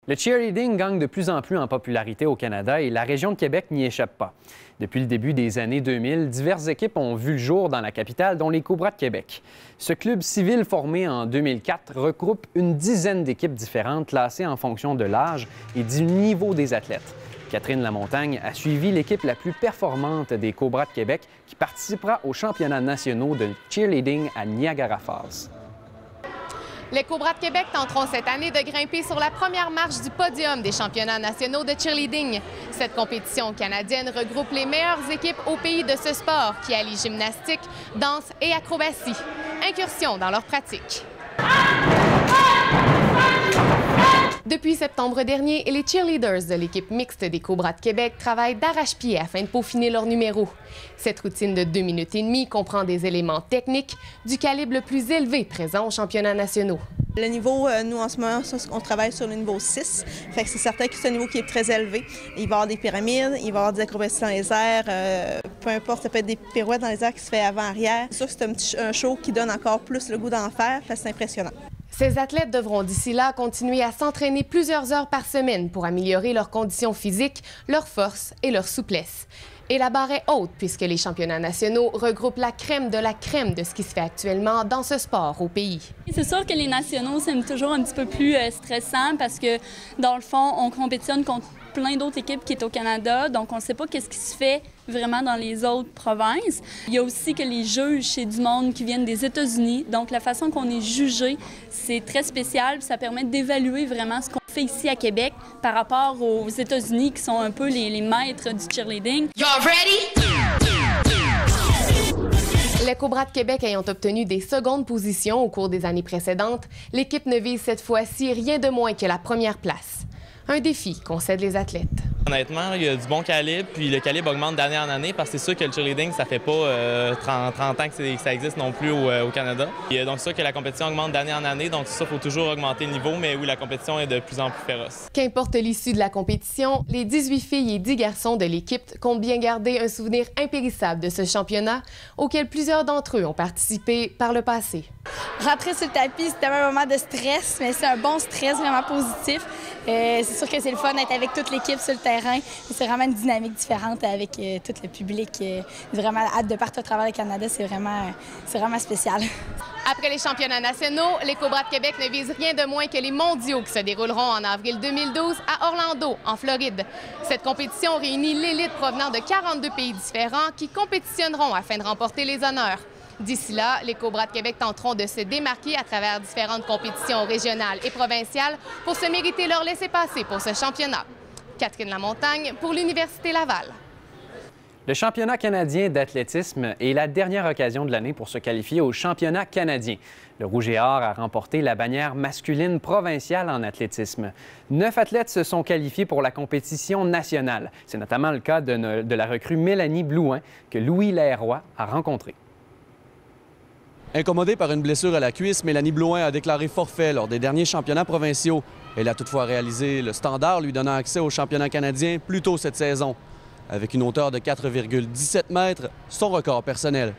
Le cheerleading gagne de plus en plus en popularité au Canada et la région de Québec n'y échappe pas. Depuis le début des années 2000, diverses équipes ont vu le jour dans la capitale, dont les Cobras de Québec. Ce club civil formé en 2004 regroupe une dizaine d'équipes différentes classées en fonction de l'âge et du niveau des athlètes. Catherine Lamontagne a suivi l'équipe la plus performante des Cobras de Québec qui participera aux championnats nationaux de cheerleading à Niagara Falls. Les Cobras de Québec tenteront cette année de grimper sur la première marche du podium des championnats nationaux de cheerleading. Cette compétition canadienne regroupe les meilleures équipes au pays de ce sport qui allie gymnastique, danse et acrobatie. Incursion dans leur pratique. Depuis septembre dernier, les cheerleaders de l'équipe mixte des Cobras de Québec travaillent d'arrache-pied afin de peaufiner leur numéro. Cette routine de 2 minutes et demie comprend des éléments techniques du calibre le plus élevé présent aux championnats nationaux. Le niveau, nous en ce moment, on travaille sur le niveau 6. Fait que c'est certain que c'est un niveau qui est très élevé. Il va y avoir des pyramides, il va y avoir des acrobaties dans les airs, peu importe, ça peut être des pirouettes dans les airs qui se fait avant-arrière. C'est sûr que c'est un show qui donne encore plus le goût d'en faire, parce que c'est impressionnant. Ces athlètes devront d'ici là continuer à s'entraîner plusieurs heures par semaine pour améliorer leurs conditions physiques, leur force et leur souplesse. Et la barre est haute puisque les championnats nationaux regroupent la crème de ce qui se fait actuellement dans ce sport au pays. C'est sûr que les nationaux, c'est toujours un petit peu plus stressant parce que, dans le fond, on compétitionne contre plein d'autres équipes qui sont au Canada, donc on ne sait pas qu'est-ce qui se fait vraiment dans les autres provinces. Il y a aussi que les juges, c'est du monde qui viennent des États-Unis, donc la façon qu'on est jugé, c'est très spécial, ça permet d'évaluer vraiment ce qu'on fait ici à Québec par rapport aux États-Unis qui sont un peu les maîtres du cheerleading. Y'all ready? Les Cobras de Québec ayant obtenu des secondes positions au cours des années précédentes, l'équipe ne vise cette fois-ci rien de moins que la première place. Un défi concèdent les athlètes. Honnêtement, il y a du bon calibre, puis le calibre augmente d'année en année parce que c'est sûr que le cheerleading, ça fait pas 30 ans que ça existe non plus au Canada. Et donc c'est sûr que la compétition augmente d'année en année, donc ça, il faut toujours augmenter le niveau, mais oui, la compétition est de plus en plus féroce. Qu'importe l'issue de la compétition, les 18 filles et 10 garçons de l'équipe comptent bien garder un souvenir impérissable de ce championnat auquel plusieurs d'entre eux ont participé par le passé. Rentrer sur le tapis, c'était un moment de stress, mais c'est un bon stress vraiment positif. C'est sûr que c'est le fun d'être avec toute l'équipe sur le terrain. C'est vraiment une dynamique différente avec tout le public. Vraiment hâte de partout à travers le Canada, c'est vraiment spécial. Après les championnats nationaux, les Cobras de Québec ne visent rien de moins que les mondiaux qui se dérouleront en avril 2012 à Orlando, en Floride. Cette compétition réunit l'élite provenant de 42 pays différents qui compétitionneront afin de remporter les honneurs. D'ici là, les Cobras de Québec tenteront de se démarquer à travers différentes compétitions régionales et provinciales pour se mériter leur laissez-passer pour ce championnat. Catherine Lamontagne pour l'Université Laval. Le championnat canadien d'athlétisme est la dernière occasion de l'année pour se qualifier au championnat canadien. Le Rouge et Or a remporté la bannière masculine provinciale en athlétisme. 9 athlètes se sont qualifiés pour la compétition nationale. C'est notamment le cas de la recrue Mélanie Blouin que Louis Lairroy a rencontrée. Incommodée par une blessure à la cuisse, Mélanie Blouin a déclaré forfait lors des derniers championnats provinciaux. Elle a toutefois réalisé le standard lui donnant accès au championnat canadien plus tôt cette saison, avec une hauteur de 4,17 mètres, son record personnel.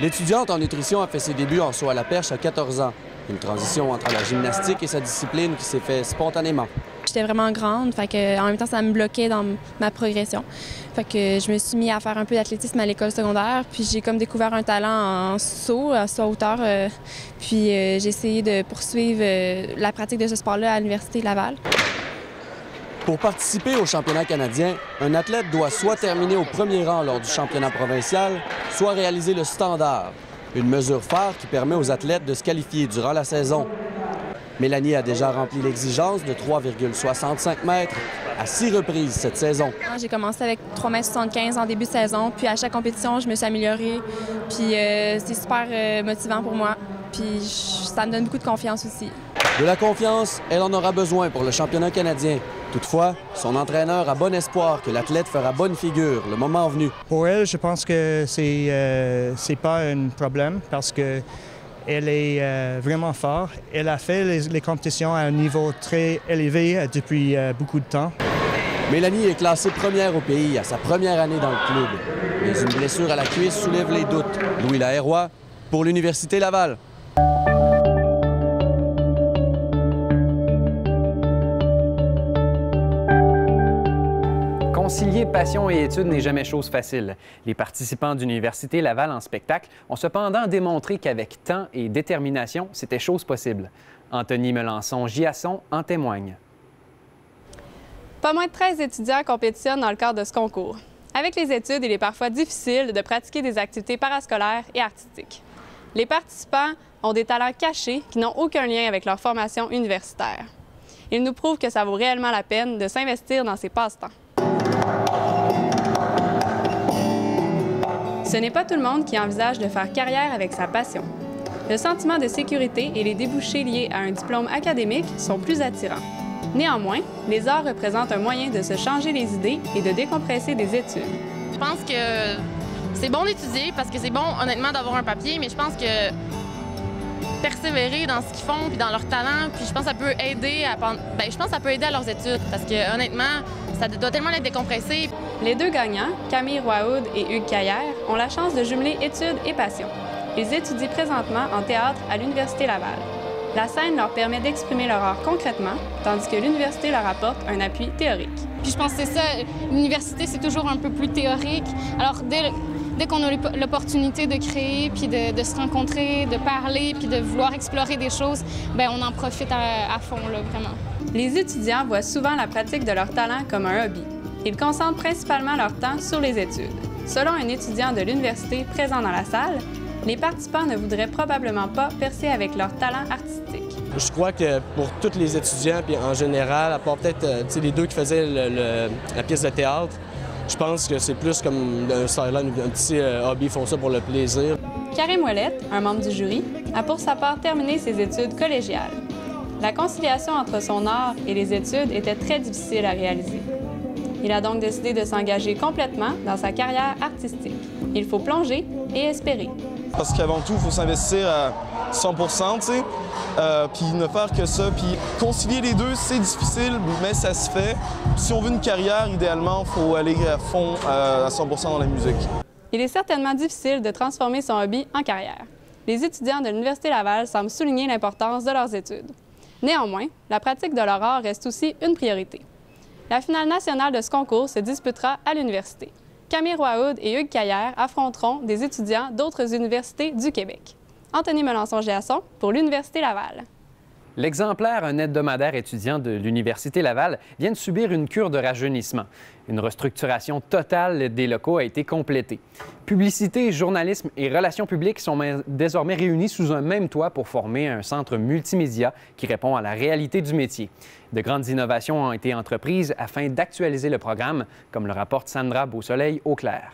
L'étudiante en nutrition a fait ses débuts en saut à la perche à 14 ans. Une transition entre la gymnastique et sa discipline qui s'est faite spontanément. J'étais vraiment grande, fait que, en même temps, ça me bloquait dans ma progression. Fait que je me suis mis à faire un peu d'athlétisme à l'école secondaire, puis j'ai comme découvert un talent en saut, à hauteur, puis j'ai essayé de poursuivre la pratique de ce sport-là à l'Université Laval. Pour participer au championnat canadien, un athlète doit soit terminer au premier rang lors du championnat provincial, soit réaliser le standard, une mesure phare qui permet aux athlètes de se qualifier durant la saison. Mélanie a déjà rempli l'exigence de 3,65 mètres à 6 reprises cette saison. J'ai commencé avec 3,75 m en début de saison, puis à chaque compétition, je me suis améliorée. Puis c'est super motivant pour moi, puis ça me donne beaucoup de confiance aussi. De la confiance, elle en aura besoin pour le championnat canadien. Toutefois, son entraîneur a bon espoir que l'athlète fera bonne figure le moment venu. Pour elle, je pense que c'est pas un problème parce que elle est vraiment forte. Elle a fait les compétitions à un niveau très élevé depuis beaucoup de temps. Mélanie est classée première au pays à sa première année dans le club. Mais une blessure à la cuisse soulève les doutes. Louis Lairroy pour l'Université Laval. Concilier passion et études n'est jamais chose facile. Les participants d'Université Laval en spectacle ont cependant démontré qu'avec temps et détermination, c'était chose possible. Anthony Melançon-Giasson en témoigne. Pas moins de 13 étudiants compétitionnent dans le cadre de ce concours. Avec les études, il est parfois difficile de pratiquer des activités parascolaires et artistiques. Les participants ont des talents cachés qui n'ont aucun lien avec leur formation universitaire. Ils nous prouvent que ça vaut réellement la peine de s'investir dans ces passe-temps. Ce n'est pas tout le monde qui envisage de faire carrière avec sa passion. Le sentiment de sécurité et les débouchés liés à un diplôme académique sont plus attirants. Néanmoins, les arts représentent un moyen de se changer les idées et de décompresser des études. Je pense que c'est bon d'étudier parce que c'est bon, honnêtement, d'avoir un papier, mais je pense que persévérer dans ce qu'ils font puis dans leur talent, puis je pense que ça peut aider à leurs études parce que honnêtement, ça doit tellement être décompressé. Les deux gagnants, Camille Roaoud et Hugues Caillère, ont la chance de jumeler études et passion. Ils étudient présentement en théâtre à l'Université Laval. La scène leur permet d'exprimer leur art concrètement, tandis que l'université leur apporte un appui théorique. Puis je pense que c'est ça, l'université, c'est toujours un peu plus théorique. Alors, dès qu'on a l'opportunité de créer, puis de se rencontrer, de parler, puis de vouloir explorer des choses, bien, on en profite à fond, là, vraiment. Les étudiants voient souvent la pratique de leur talent comme un hobby. Ils concentrent principalement leur temps sur les études. Selon un étudiant de l'université présent dans la salle, les participants ne voudraient probablement pas percer avec leur talent artistique. Je crois que pour tous les étudiants, puis en général, à part peut-être les deux qui faisaient la pièce de théâtre, je pense que c'est plus comme un sideline, un petit hobby, ils font ça pour le plaisir. Karim Ouellette, un membre du jury, a pour sa part terminé ses études collégiales. La conciliation entre son art et les études était très difficile à réaliser. Il a donc décidé de s'engager complètement dans sa carrière artistique. Il faut plonger et espérer. Parce qu'avant tout, il faut s'investir à 100%, tu sais, puis ne faire que ça. Puis concilier les deux, c'est difficile, mais ça se fait. Si on veut une carrière, idéalement, il faut aller à fond, à 100% dans la musique. Il est certainement difficile de transformer son hobby en carrière. Les étudiants de l'Université Laval semblent souligner l'importance de leurs études. Néanmoins, la pratique de leur art reste aussi une priorité. La finale nationale de ce concours se disputera à l'université. Camille Roaoud et Hugues Caillère affronteront des étudiants d'autres universités du Québec. Anthony Melançon-Giasson pour l'Université Laval. L'exemplaire Un hebdomadaire étudiant de l'Université Laval vient de subir une cure de rajeunissement. Une restructuration totale des locaux a été complétée. Publicité, journalisme et relations publiques sont désormais réunis sous un même toit pour former un centre multimédia qui répond à la réalité du métier. De grandes innovations ont été entreprises afin d'actualiser le programme, comme le rapporte Sandra Beausoleil-Auclair.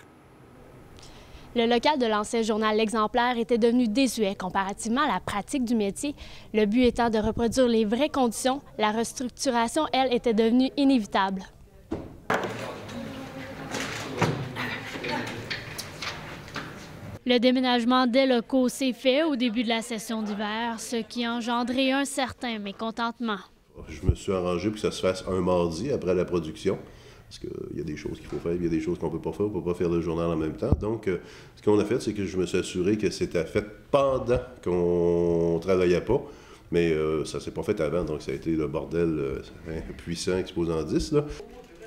Le local de l'ancien journal L'Exemplaire était devenu désuet comparativement à la pratique du métier. Le but étant de reproduire les vraies conditions, la restructuration, elle, était devenue inévitable. Le déménagement des locaux s'est fait au début de la session d'hiver, ce qui a engendré un certain mécontentement. Je me suis arrangé pour que ça se fasse un mardi après la production. Parce qu'il y a des choses qu'il faut faire, il y a des choses qu'on ne peut pas faire, on ne peut pas faire le journal en même temps. Donc, ce qu'on a fait, c'est que je me suis assuré que c'était fait pendant qu'on ne travaillait pas. Mais ça ne s'est pas fait avant, donc ça a été le bordel puissant exposant 10. Là.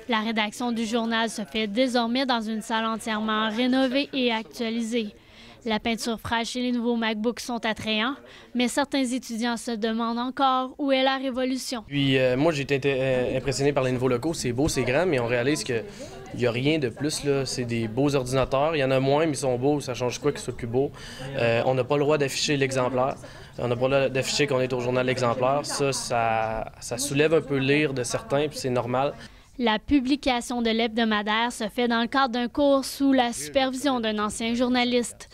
La rédaction du journal se fait désormais dans une salle entièrement rénovée et actualisée. La peinture fraîche et les nouveaux MacBooks sont attrayants, mais certains étudiants se demandent encore où est la révolution. Puis moi, j'ai été impressionné par les nouveaux locaux. C'est beau, c'est grand, mais on réalise qu'il n'y a rien de plus, là. C'est des beaux ordinateurs. Il y en a moins, mais ils sont beaux. Ça change quoi qu'ils soient plus beaux? On n'a pas le droit d'afficher l'exemplaire. On n'a pas le droit d'afficher qu'on est au journal L'Exemplaire. Ça soulève un peu l'ire de certains, puis c'est normal. La publication de l'hebdomadaire se fait dans le cadre d'un cours sous la supervision d'un ancien journaliste.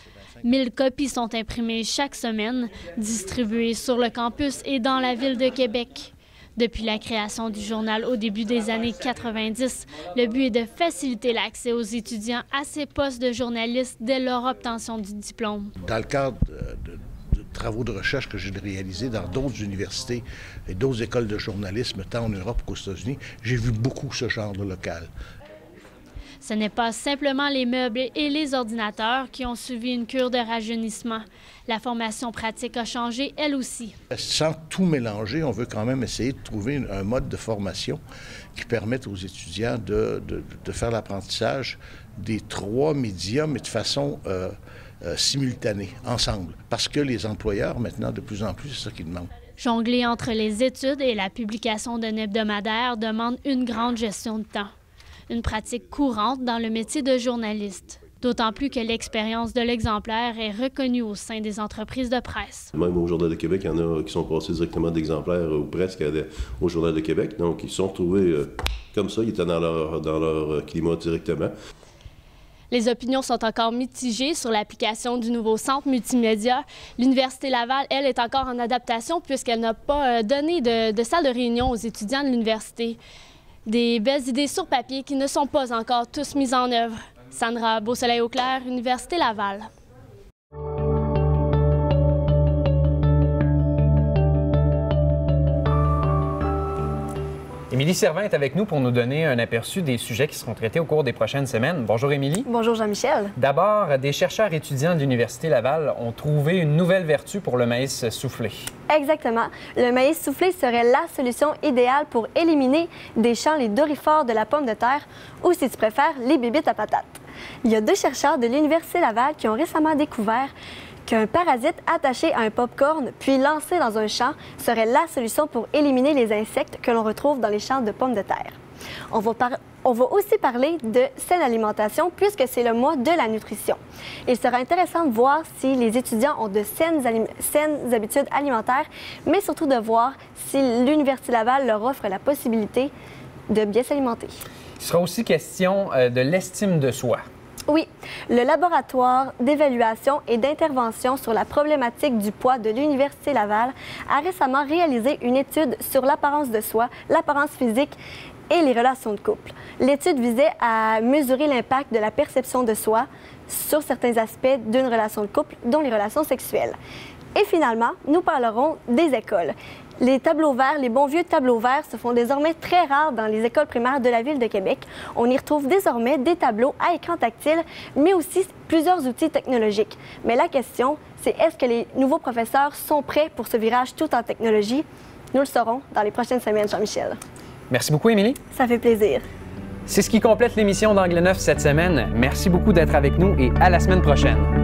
1000 copies sont imprimées chaque semaine, distribuées sur le campus et dans la ville de Québec. Depuis la création du journal au début des années 90, le but est de faciliter l'accès aux étudiants à ces postes de journalistes dès leur obtention du diplôme. Dans le cadre de travaux de recherche que j'ai réalisés dans d'autres universités et d'autres écoles de journalisme, tant en Europe qu'aux États-Unis, j'ai vu beaucoup ce genre de local. Ce n'est pas simplement les meubles et les ordinateurs qui ont suivi une cure de rajeunissement. La formation pratique a changé, elle aussi. Sans tout mélanger, on veut quand même essayer de trouver un mode de formation qui permette aux étudiants de faire l'apprentissage des 3 médiums et de façon simultanée, ensemble. Parce que les employeurs, maintenant, de plus en plus, c'est ça qu'ils demandent. Jongler entre les études et la publication d'un hebdomadaire demande une grande gestion de temps. Une pratique courante dans le métier de journaliste. D'autant plus que l'expérience de l'exemplaire est reconnue au sein des entreprises de presse. Même au Journal de Québec, il y en a qui sont passés directement d'exemplaires ou presque au Journal de Québec. Donc, ils se sont retrouvés comme ça, ils étaient dans leur climat directement. Les opinions sont encore mitigées sur l'application du nouveau centre multimédia. L'Université Laval, elle, est encore en adaptation puisqu'elle n'a pas donné de salle de réunion aux étudiants de l'université. Des belles idées sur papier qui ne sont pas encore tous mises en œuvre. Sandra Beausoleil-Auclair, Université Laval. Émilie Servin est avec nous pour nous donner un aperçu des sujets qui seront traités au cours des prochaines semaines. Bonjour Émilie. Bonjour Jean-Michel. D'abord, des chercheurs étudiants de l'Université Laval ont trouvé une nouvelle vertu pour le maïs soufflé. Exactement. Le maïs soufflé serait la solution idéale pour éliminer des champs les dorifores de la pomme de terre ou, si tu préfères, les bébites à patates. Il y a 2 chercheurs de l'Université Laval qui ont récemment découvert qu'un parasite attaché à un pop-corn puis lancé dans un champ serait la solution pour éliminer les insectes que l'on retrouve dans les champs de pommes de terre. On va aussi parler de saine alimentation puisque c'est le mois de la nutrition. Il sera intéressant de voir si les étudiants ont de saines habitudes alimentaires, mais surtout de voir si l'Université Laval leur offre la possibilité de bien s'alimenter. Il sera aussi question de l'estime de soi. Oui, le laboratoire d'évaluation et d'intervention sur la problématique du poids de l'Université Laval a récemment réalisé une étude sur l'apparence de soi, l'apparence physique et les relations de couple. L'étude visait à mesurer l'impact de la perception de soi sur certains aspects d'une relation de couple, dont les relations sexuelles. Et finalement, nous parlerons des écoles. Les tableaux verts, les bons vieux tableaux verts se font désormais très rares dans les écoles primaires de la Ville de Québec. On y retrouve désormais des tableaux à écran tactile, mais aussi plusieurs outils technologiques. Mais la question, c'est est-ce que les nouveaux professeurs sont prêts pour ce virage tout en technologie? Nous le saurons dans les prochaines semaines, Jean-Michel. Merci beaucoup, Émilie. Ça fait plaisir. C'est ce qui complète l'émission d'Angle Neuf cette semaine. Merci beaucoup d'être avec nous et à la semaine prochaine.